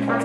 Good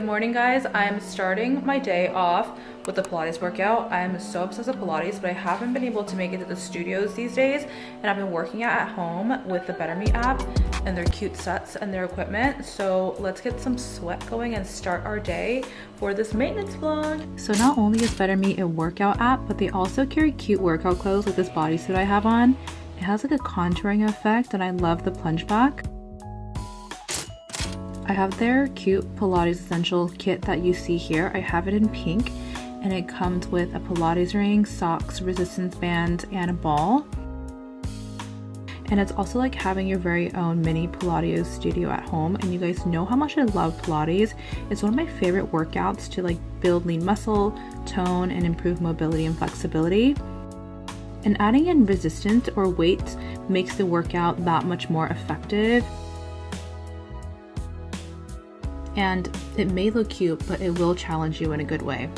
morning, guys. I'm starting my day off with a Pilates workout. I'm so obsessed with Pilates, but I haven't been able to make it to the studios these days, and I've been working out at home with the Better Me app and their cute sets and their equipment. So let's get some sweat going and start our day for this maintenance vlog. So not only is Better Me a workout app, but they also carry cute workout clothes like this bodysuit I have on. It has like a contouring effect, and I love the plunge back. I have their cute Pilates essential kit that you see here. I have it in pink, and it comes with a Pilates ring, socks, resistance bands, and a ball. And it's also like having your very own mini Pilates studio at home. And you guys know how much I love Pilates. It's one of my favorite workouts to like build lean muscle, tone, and improve mobility and flexibility. And adding in resistance or weights makes the workout that much more effective. And it may look cute, but it will challenge you in a good way.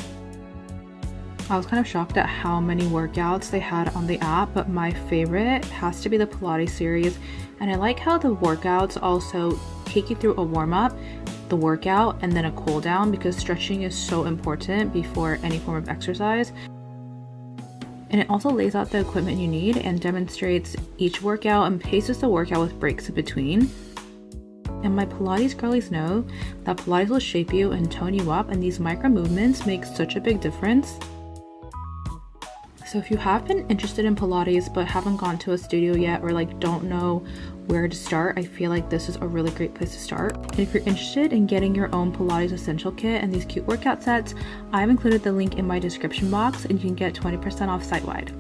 I was kind of shocked at how many workouts they had on the app, but my favorite has to be the Pilates series. And I like how the workouts also take you through a warm-up, the workout, and then a cool down, because stretching is so important before any form of exercise. And it also lays out the equipment you need and demonstrates each workout and paces the workout with breaks in between. And my Pilates girlies know that Pilates will shape you and tone you up, and these micro movements make such a big difference. So if you have been interested in Pilates but haven't gone to a studio yet, or like don't know where to start, I feel like this is a really great place to start. And if you're interested in getting your own Pilates essential kit and these cute workout sets, I've included the link in my description box, and you can get 20% off site-wide.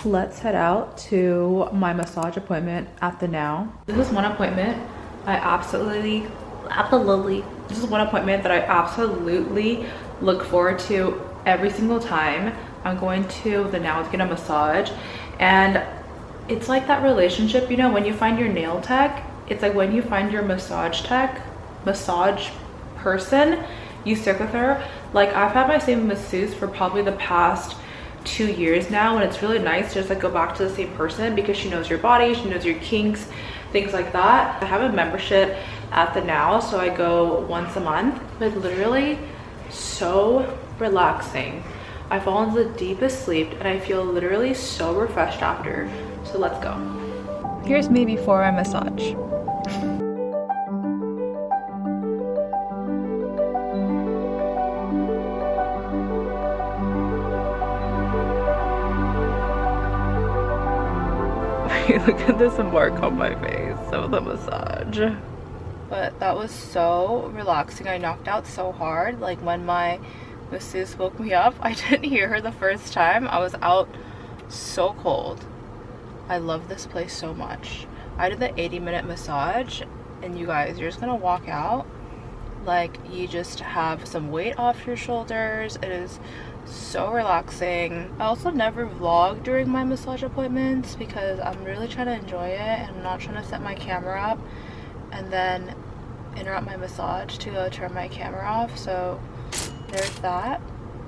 Let's head out to my massage appointment at the Now. This is one appointment this is one appointment that I absolutely look forward to every single time I'm going to the Now to get a massage. And it's like that relationship, you know, when you find your nail tech, it's like when you find your massage person, you stick with her. Like, I've had my same masseuse for probably the past 2 years now, and it's really nice to just like go back to the same person, because she knows your body, she knows your kinks, things like that. I have a membership at the Now, so I go once a month, but literally so relaxing. I fall into the deepest sleep and I feel literally so refreshed after. So let's go. Here's me before my massage. Look at this mark on my face of the massage. But that was so relaxing. I knocked out so hard. Like, when my masseuse woke me up, I didn't hear her the first time. I was out so cold. I love this place so much. I did the 80-minute massage, and you guys, you're just gonna walk out like you just have some weight off your shoulders. It is so relaxing. I also never vlog during my massage appointments because I'm really trying to enjoy it, and I'm not trying to set my camera up and then interrupt my massage to go turn my camera off. So there's that.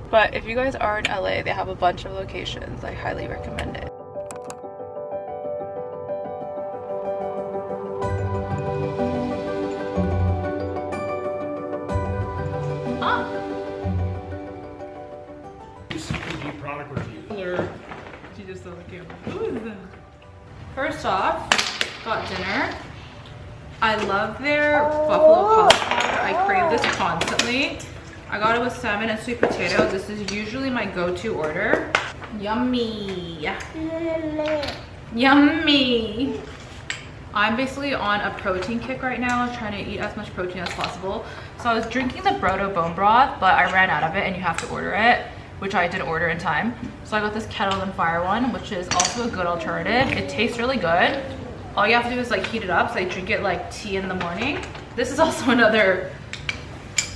But if you guys are in LA, they have a bunch of locations. I highly recommend it. First off, got dinner. I love their buffalo cauliflower. I crave this constantly. I got it with salmon and sweet potato. This is usually my go-to order. Yummy. Yummy. I'm basically on a protein kick right now. I'm trying to eat as much protein as possible. So I was drinking the Brodo bone broth, but I ran out of it, and you have to order it, which I did order in time. So I got this kettle and fire one, which is also a good alternative. It tastes really good. All you have to do is like heat it up. So I drink it like tea in the morning. This is also another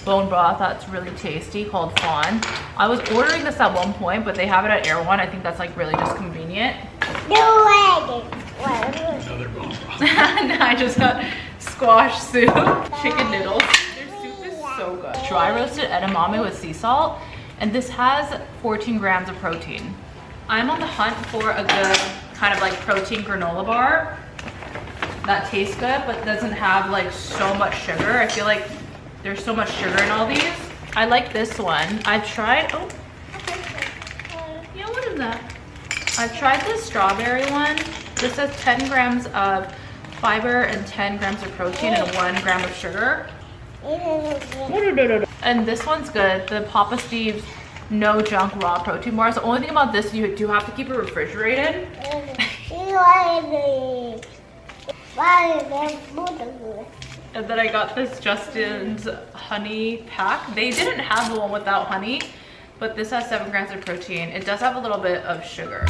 bone broth that's really tasty called Fawn. I was ordering this at one point, but they have it at Air One. I think that's like really just convenient. No way. Another bone broth. I just got squash soup, chicken noodles. Their soup is so good. Dry roasted edamame with sea salt, and this has 14 grams of protein. I'm on the hunt for a good kind of like protein granola bar that tastes good but doesn't have like so much sugar. I feel like there's so much sugar in all these. I like this one. I've tried, oh, yeah, what is that? I've tried the strawberry one. This has 10 grams of fiber and 10 grams of protein and 1 gram of sugar. And this one's good. The Papa Steve's no junk raw protein bars. The only thing about this, you do have to keep it refrigerated. And then I got this Justin's honey pack. They didn't have the one without honey, but this has 7 grams of protein. It does have a little bit of sugar.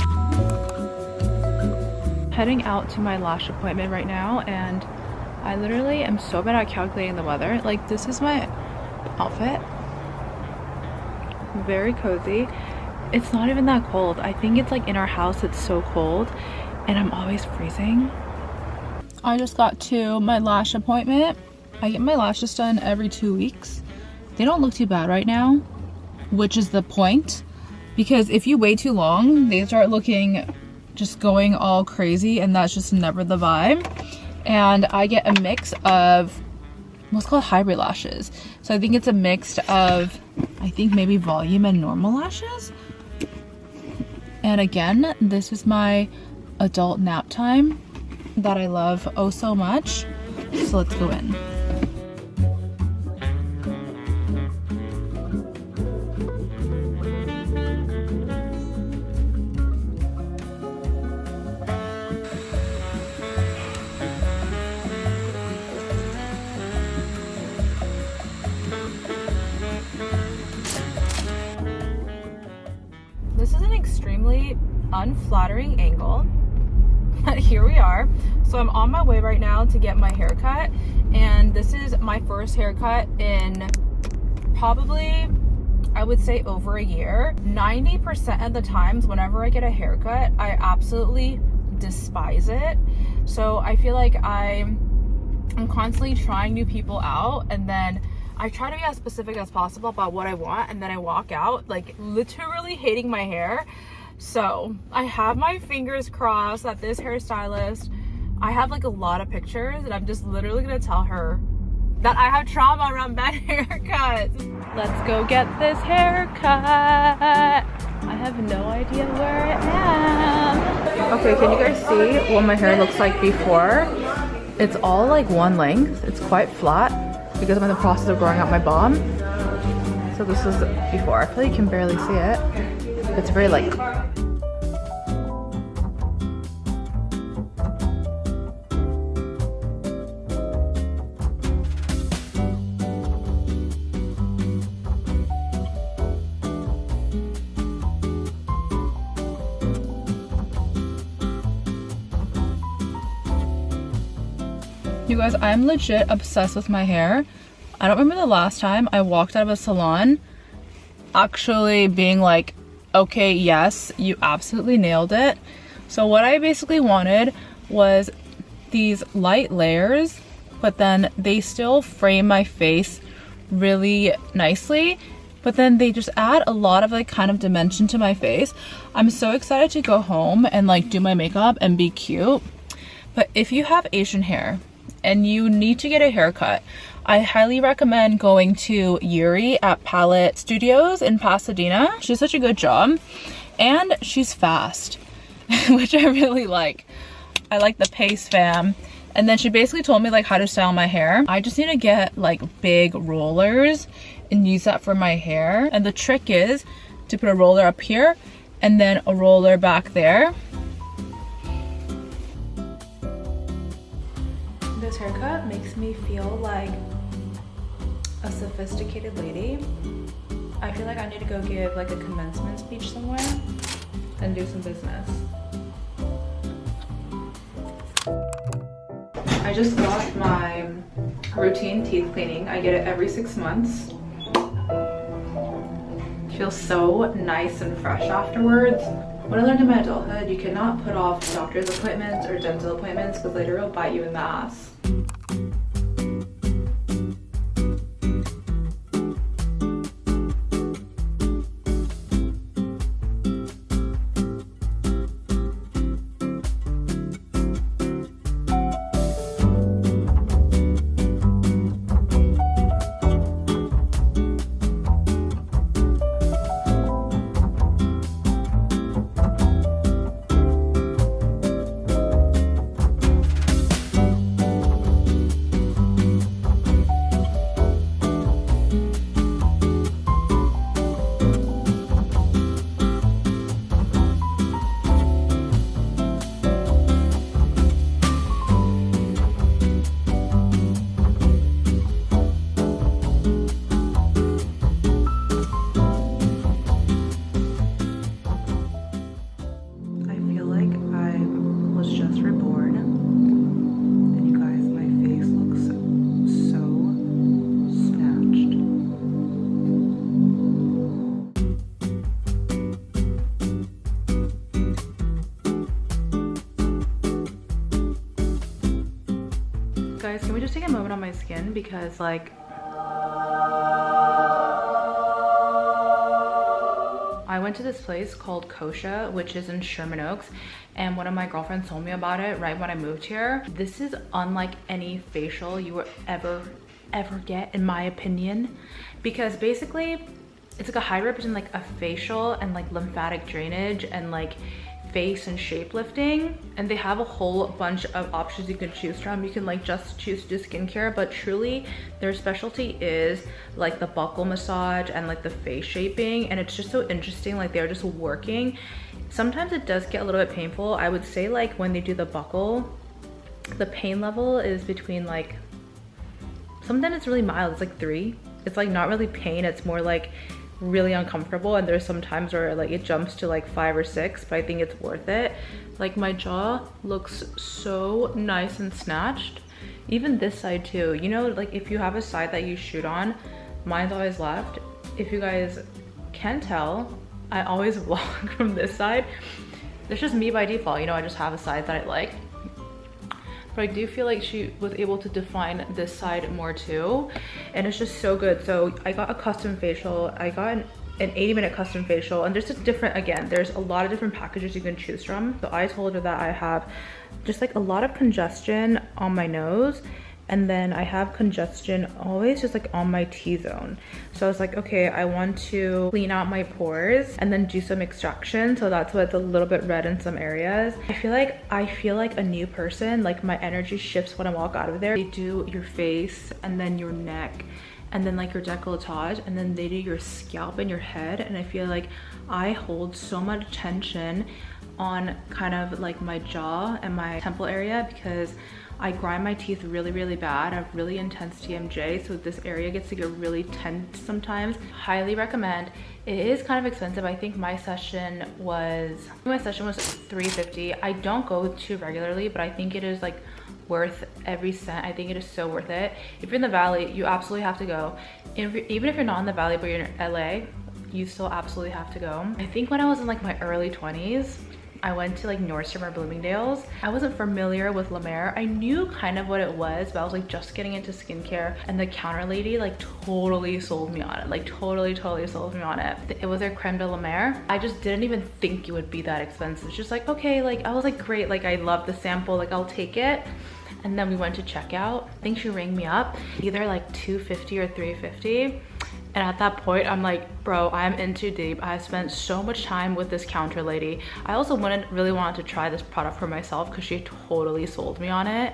Heading out to my lash appointment right now, and I literally am so bad at calculating the weather. Like, this is my outfit. Very cozy. It's not even that cold. I think it's like in our house it's so cold and I'm always freezing. I just got to my lash appointment. I get my lashes done every 2 weeks. They don't look too bad right now, which is the point, because if you wait too long they start looking just going all crazy, and that's just never the vibe. And I get a mix of what's called hybrid lashes. So I think it's a mix of, I think maybe volume and normal lashes. And again, this is my adult nap time that I love oh so much. So let's go in. This is an extremely unflattering angle, but here we are. So I'm on my way right now to get my haircut, and this is my first haircut in probably, I would say, over a year. 90% of the times whenever I get a haircut, I absolutely despise it. So I feel like I'm constantly trying new people out, and then I try to be as specific as possible about what I want, and then I walk out like literally hating my hair. So I have my fingers crossed that this hairstylist, I have like a lot of pictures, and I'm just literally gonna tell her that I have trauma around bad haircuts. Let's go get this haircut. I have no idea where I am. Okay, can you guys see what my hair looks like before? It's all like one length. It's quite flat because I'm in the process of growing out my bomb. So this is before. I feel like you can barely see it. It's very like, you guys, I'm legit obsessed with my hair. I don't remember the last time I walked out of a salon actually being like, okay, yes, you absolutely nailed it. So what I basically wanted was these light layers, but then they still frame my face really nicely, but then they just add a lot of like kind of dimension to my face. I'm so excited to go home and like do my makeup and be cute. But if you have Asian hair and you need to get a haircut, I highly recommend going to Yuri at Palette Studios in Pasadena. She does such a good job, and she's fast, which I really like. I like the pace, fam. And then she basically told me like how to style my hair. I just need to get like big rollers and use that for my hair. And the trick is to put a roller up here and then a roller back there. This haircut makes me feel like a sophisticated lady. I feel like I need to go give like a commencement speech somewhere and do some business. I just got my routine teeth cleaning. I get it every 6 months. Feels so nice and fresh afterwards. When I learned in my adulthood, you cannot put off doctor's appointments or dental appointments because later it'll bite you in the ass. guys, can we just take a moment on my skin because like I went to this place called Kosha, which is in Sherman Oaks, and one of my girlfriends told me about it right when I moved here. This is unlike any facial you will ever get, in my opinion, because basically it's like a hybrid between like a facial and like lymphatic drainage and like face and shape lifting, and they have a whole bunch of options you can choose from. You can like just choose to do skincare, but truly their specialty is like the buccal massage and like the face shaping, and it's just so interesting. Like they're just working. Sometimes it does get a little bit painful. I would say like when they do the buccal, the pain level is between like, sometimes it's really mild, it's like 3. It's like not really pain, it's more like really uncomfortable, and there's some times where like it jumps to like 5 or 6, but I think it's worth it. Like my jaw looks so nice and snatched. Even this side too, you know, like if you have a side that you shoot on, mine's always left. If you guys can tell, I always vlog from this side. It's just me by default, you know, I just have a side that I like. But I do feel like she was able to define this side more too, and it's just so good. So I got a custom facial. I got an 80-minute custom facial, and there's just different, again, there's a lot of different packages you can choose from. So I told her that I have just like a lot of congestion on my nose, and then I have congestion always just like on my T-zone. So I was like, okay, I want to clean out my pores and then do some extraction. So that's why it's a little bit red in some areas. I feel like a new person. Like my energy shifts when I walk out of there. They do your face and then your neck and then like your décolletage, and then they do your scalp and your head. And I feel like I hold so much tension on kind of like my jaw and my temple area because I grind my teeth really, really bad. I have really intense TMJ, so this area gets to get really tense sometimes. Highly recommend. It is kind of expensive. I think my session was $350. I don't go too regularly, but I think it is like worth every cent. I think it is so worth it. If you're in the Valley, you absolutely have to go. Even if you're not in the Valley, but you're in LA, you still absolutely have to go. I think when I was in like my early 20s, I went to like Nordstrom or Bloomingdale's. I wasn't familiar with La Mer. I knew kind of what it was, but I was like just getting into skincare, and the counter lady like totally sold me on it. Like totally sold me on it. It was their creme de la mer. I just didn't even think it would be that expensive. It's just like, okay, like I was like, great, like I love the sample, like I'll take it. And then we went to checkout. I think she rang me up either like $250 or $350. And at that point, I'm like, bro, I'm in too deep. I spent so much time with this counter lady. I also really wanted to try this product for myself because she totally sold me on it.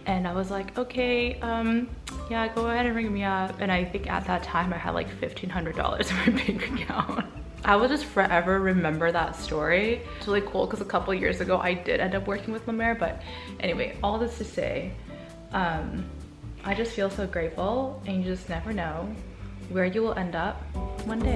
And I was like, okay, yeah, go ahead and ring me up. And I think at that time I had like $1,500 in my bank account. I will just forever remember that story. It's really cool because a couple years ago I did end up working with La Mer. But anyway, all this to say, I just feel so grateful, and you just never know where you will end up one day.